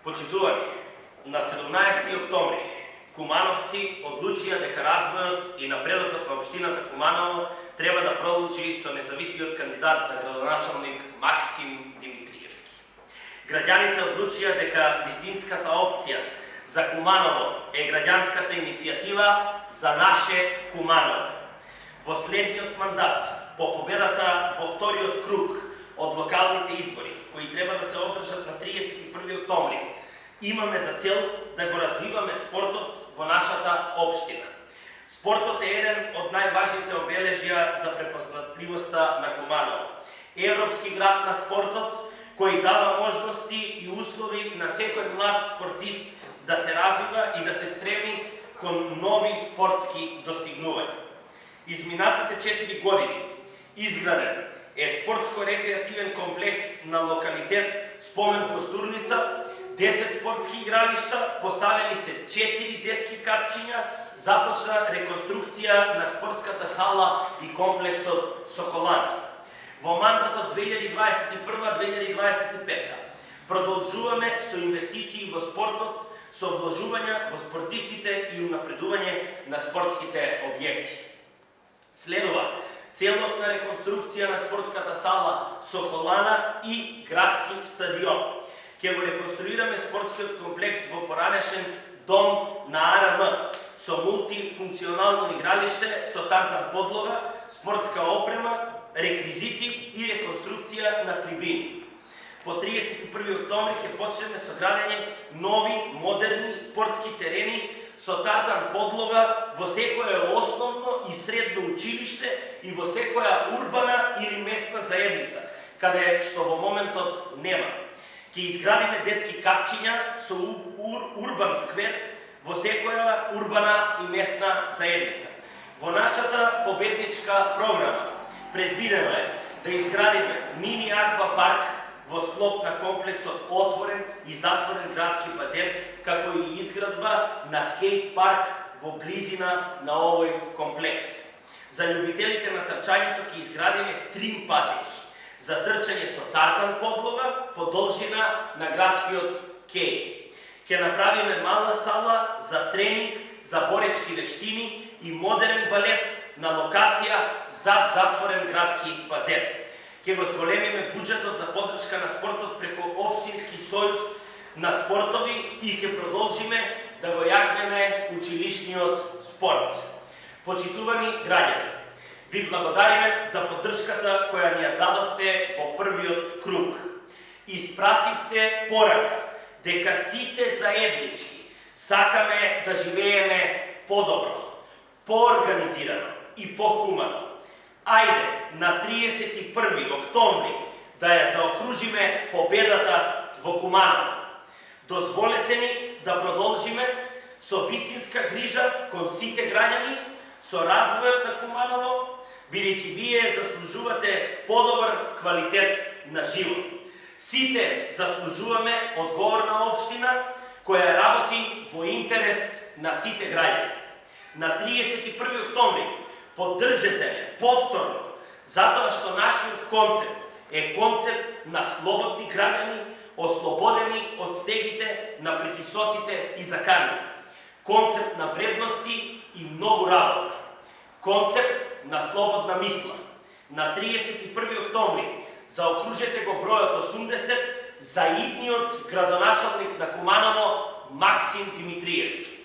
Почитувани, на 17 октомври кумановци одлучија дека развојот и напредокот на општината Куманово треба да продолжи со независимиот кандидат за градоначалник Максим Димитриевски. Граѓаните одлучија дека вистинската опција за Куманово е граѓанската иницијатива За наше Куманово. Во следниот мандат, по победата во вториот круг од локалните избори, кои треба да се одржат на 31 октомври, имаме за цел да го развиваме спортот во нашата општина. Спортот е еден од најважните обележја за препознатливоста на Куманово. Европски град на спортот, кој дава можности и услови на секој млад спортист да се развива и да се стреми кон нови спортски достигнувања. Изминатите 4 години изграден е спортско-рекреативен комплекс на локалитет Спомен Костурница, 10 спортски игралишта, поставени се 4 детски капчиња, започна реконструкција на спортската сала и комплексот Соколана. Во мандатот 2021-2025 продолжуваме со инвестиции во спортот, со вложувања во спортистите и унапредување на спортските објекти. Следува целосна реконструкција на спортската сала Соколана и градски стадион. Ќе го реконструираме спортскиот комплекс во поранешен дом на АРМ со мултифункционално игралиште со тартан подлога, спортска опрема, реквизити и реконструкција на трибини. По 31 октомври ќе почнеме со градење нови, модерни спортски терени со тартан подлога во секое основно и средно училиште и во секоја урбана или местна заедница, каде што во моментот нема. Ќе изградиме детски капчиња со урбан сквер во секоја урбана и местна заедница. Во нашата победничка програма предвидено е да изградиме мини аквапарк во склоп на комплексот отворен и затворен градски базен, како и изградба на скейт парк во близина на овој комплекс. За љубителите на трчањето ќе изградиме трим патеки за трчање со тартан подлога по должина на градскиот кеј. Ќе направиме мала сала за тренинг за боречки вештини и модерен балет на локација зад затворен градски базен. Ќе го зголемиме буџетот за поддршка на спортот преку Општински сојуз на спортови и ќе продолжиме да го јакнеме училишниот спорт. Почитувани граѓани, ви благодариме за поддршката која ни ја дадовте во првиот круг. Испративте порака дека сите заеднички сакаме да живееме подобро, поорганизирано и похумано. Ајде на 31 октомври да ја заокружиме победата во Куманово. Дозволете ни да продолжиме со вистинска грижа кон сите граѓани, со развојот на Куманово, бидејќи вие заслужувате подобар квалитет на живот. Сите заслужуваме одговорна општина која работи во интерес на сите граѓани. На 31 октомври поддржете не повторно, затоа што нашиот концепт е концепт на слободни граѓани, ослободени од стегите на притисоците и заканите. Концепт на вредности и многу работа. Концепт на слободна мисла. На 31 октомври заокружете го бројот 80 за идниот градоначалник на Куманово Максим Димитриевски.